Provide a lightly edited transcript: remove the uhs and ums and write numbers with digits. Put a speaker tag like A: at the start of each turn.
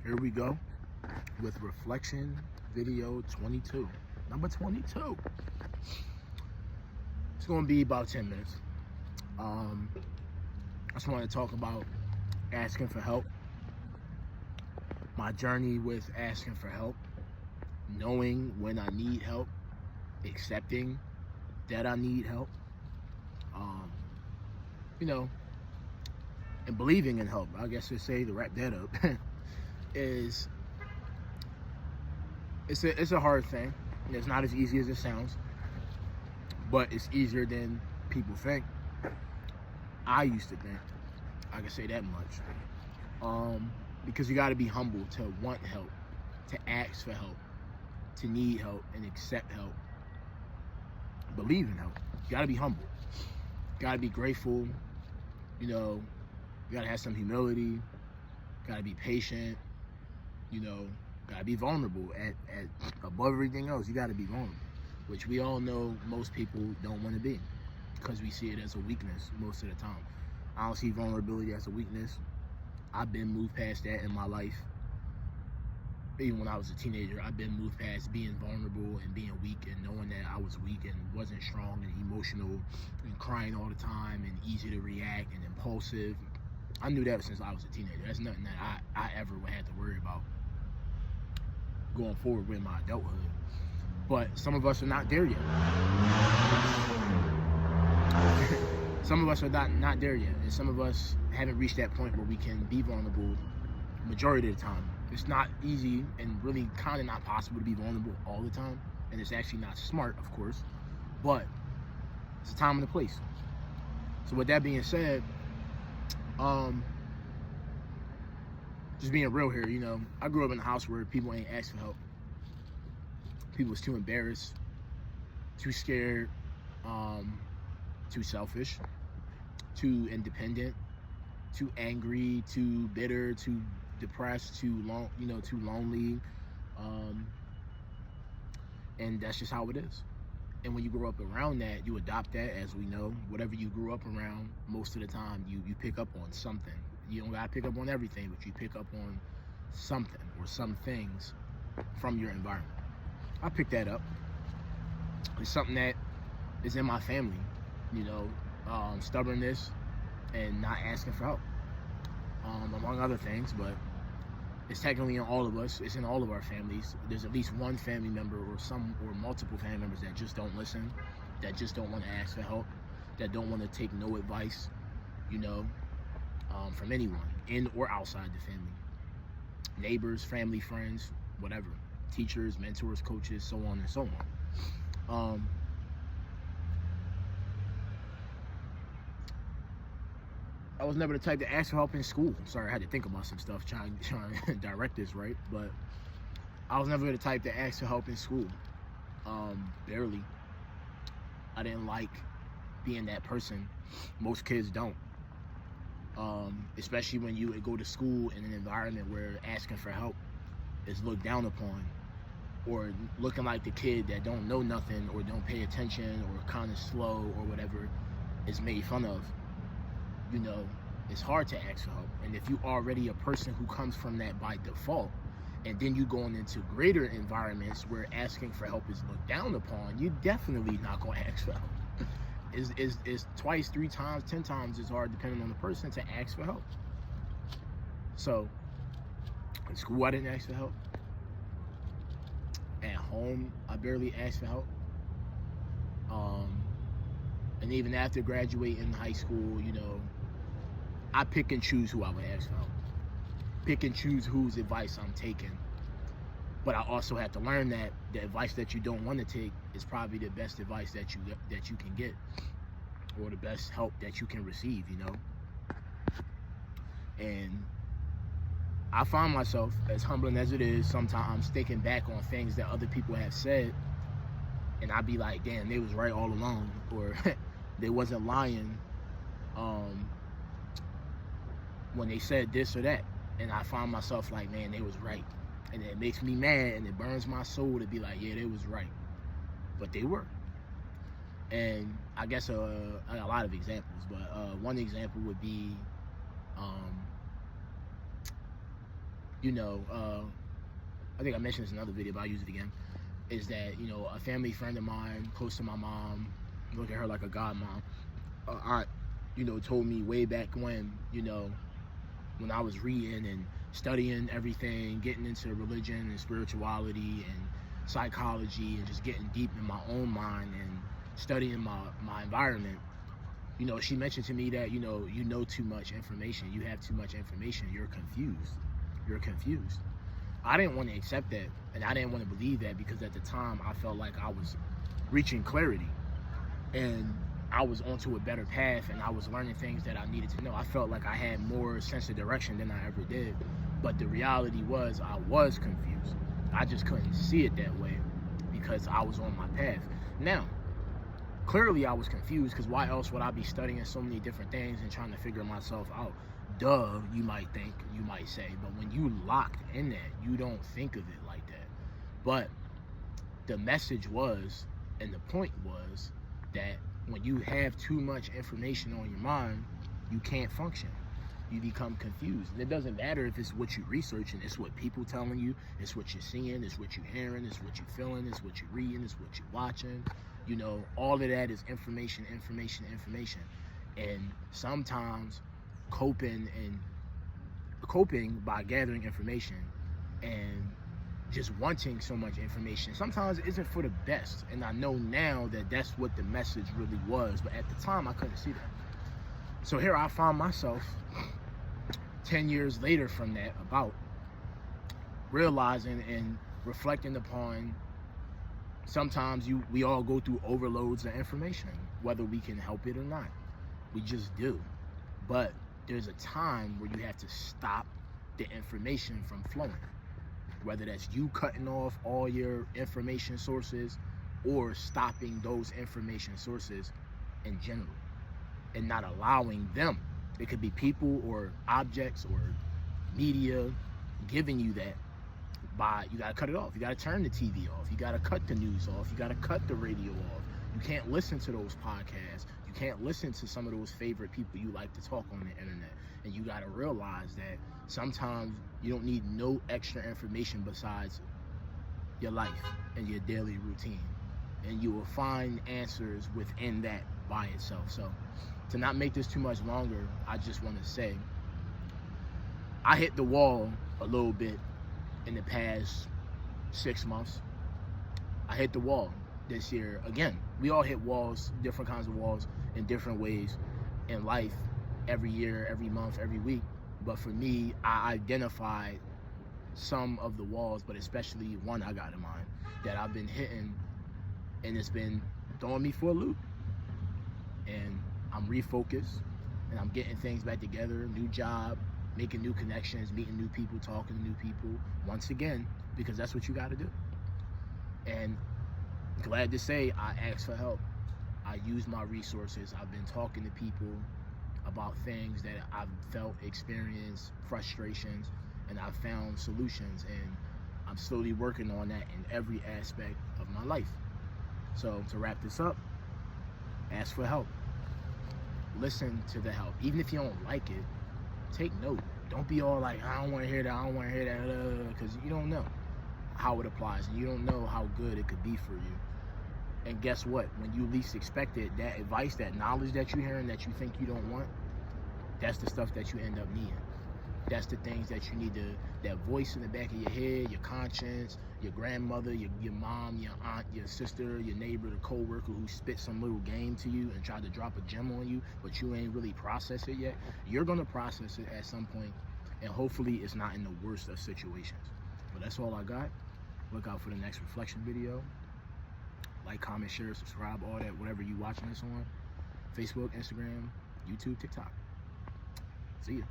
A: Here we go with reflection video 22. Number 22. It's going to be about 10 minutes. I just want to talk about asking for help. My journey with asking for help. Knowing when I need help. Accepting that I need help. And believing in help. I guess to say, to wrap that up, is it's a hard thing. It's not as easy as it sounds, but it's easier than people think. I used to think. I can say that much. Because you got to be humble to want help, to ask for help, to need help, and accept help. Believe in help. You got to be humble. You got to be grateful. You got to have some humility. Got to be patient. Got to be vulnerable. At above everything else, you got to be vulnerable, which we all know most people don't want to be, because we see it as a weakness most of the time. I don't see vulnerability as a weakness. I've been moved past that in my life. Even when I was a teenager, I've been moved past being vulnerable and being weak and knowing that I was weak and wasn't strong and emotional and crying all the time and easy to react and impulsive. I knew that since I was a teenager. That's nothing that I ever had to worry about going forward with my adulthood. But some of us are not there yet. Some of us are not there yet. And some of us haven't reached that point where we can be vulnerable majority of the time. It's not easy and really kind of not possible to be vulnerable all the time. And it's actually not smart, of course. But it's a time and a place. So with that being said, just being real here, I grew up in a house where people ain't asked for help. People was too embarrassed, too scared, too selfish, too independent, too angry, too bitter, too depressed, too lonely, and that's just how it is. And when you grow up around that, you adopt that. As we know, whatever you grew up around, most of the time you pick up on something. You don't gotta pick up on everything, but you pick up on something or some things from your environment. I picked that up. It's something that is in my family, stubbornness and not asking for help, among other things, but it's technically in all of us. It's in all of our families. There's at least one family member or multiple family members that just don't listen, that just don't want to ask for help, that don't want to take no advice, from anyone, in or outside the family. Neighbors, family, friends, whatever. Teachers, mentors, coaches, so on and so on. I was never the type to ask for help in school. Sorry, I had to think about some stuff trying to direct this right, but I was never the type to ask for help in school. Barely. I didn't like being that person. Most kids don't. Especially when you go to school in an environment where asking for help is looked down upon, or looking like the kid that don't know nothing or don't pay attention or kind of slow or whatever is made fun of. It's hard to ask for help. And if you already a person who comes from that by default, and then you going into greater environments where asking for help is looked down upon, you're definitely not going to ask for help. It's twice, 3 times, 10 times as hard, depending on the person, to ask for help. So in school, I didn't ask for help. At home, I barely asked for help. And even after graduating high school, I pick and choose who I would ask for help. Pick and choose whose advice I'm taking. But I also have to learn that the advice that you don't want to take is probably the best advice that you can get, or the best help that you can receive, And I find myself, as humbling as it is, sometimes thinking back on things that other people have said, and I'd be like, damn, they was right all along, or they wasn't lying when they said this or that. And I find myself like, man, they was right. And it makes me mad, and it burns my soul to be like, yeah, they was right. But they were. And I guess I got a lot of examples, but one example would be you know, I think I mentioned this in another video, but I'll use it again, is that, you know, a family friend of mine, close to my mom, look at her like a godmom, aunt, you know, told me way back when, you know, when I was reading and studying everything, getting into religion and spirituality and psychology and just getting deep in my own mind and studying my environment, you know, she mentioned to me that, you know too much information. You have too much information. You're confused. You're confused. I didn't want to accept that, and I didn't want to believe that, because at the time I felt like I was reaching clarity and I was onto a better path and I was learning things that I needed to know. I felt like I had more sense of direction than I ever did. But the reality was I was confused. I just couldn't see it that way because I was on my path. Now, clearly I was confused, because why else would I be studying so many different things and trying to figure myself out? Duh, you might think, you might say, but when you locked in that, you don't think of it like that. But the message was, and the point was, that when you have too much information on your mind, you can't function. You become confused. And it doesn't matter if it's what you're researching, it's what people telling you, it's what you're seeing, it's what you're hearing, it's what you're feeling, it's what you're reading, it's what you're watching. You know, all of that is information. And sometimes coping by gathering information and just wanting so much information sometimes isn't for the best. And I know now that that's what the message really was, but at the time I couldn't see that. So here I found myself 10 years later from that, about realizing and reflecting upon, sometimes we all go through overloads of information, whether we can help it or not. We just do. But there's a time where you have to stop the information from flowing. Whether that's you cutting off all your information sources or stopping those information sources in general and not allowing them. It could be people or objects or media giving you that. You gotta cut it off. You gotta turn the TV off. You gotta cut the news off. You gotta cut the radio off. You can't listen to those podcasts. You can't listen to some of those favorite people you like to talk on the internet. And you gotta realize that sometimes you don't need no extra information besides your life and your daily routine. And you will find answers within that by itself. So to not make this too much longer, I just want to say I hit the wall a little bit in the past 6 months. I hit the wall this year again. We all hit walls, different kinds of walls in different ways in life, every year, every month, every week. But for me, I identified some of the walls, but especially one I got in mind that I've been hitting, and it's been throwing me for a loop. And I'm refocused and I'm getting things back together, new job, making new connections, meeting new people, talking to new people, once again, because that's what you got to do. And glad to say I asked for help. I use my resources. I've been talking to people about things that I've felt, experienced, frustrations, and I've found solutions. And I'm slowly working on that in every aspect of my life. So to wrap this up, ask for help. Listen to the help. Even if you don't like it, take note. Don't be all like, I don't want to hear that, I don't want to hear that, because you don't know how it applies, and you don't know how good it could be for you. And guess what? When you least expect it, that advice, that knowledge that you're hearing that you think you don't want, that's the stuff that you end up needing. That's the things that you need to, that voice in the back of your head, your conscience, your grandmother, your mom, your aunt, your sister, your neighbor, the coworker who spit some little game to you and tried to drop a gem on you, but you ain't really processed it yet. You're gonna process it at some point, and hopefully it's not in the worst of situations. But that's all I got. Look out for the next reflection video. Like, comment, share, subscribe, all that, whatever you watching this on. Facebook, Instagram, YouTube, TikTok. See ya.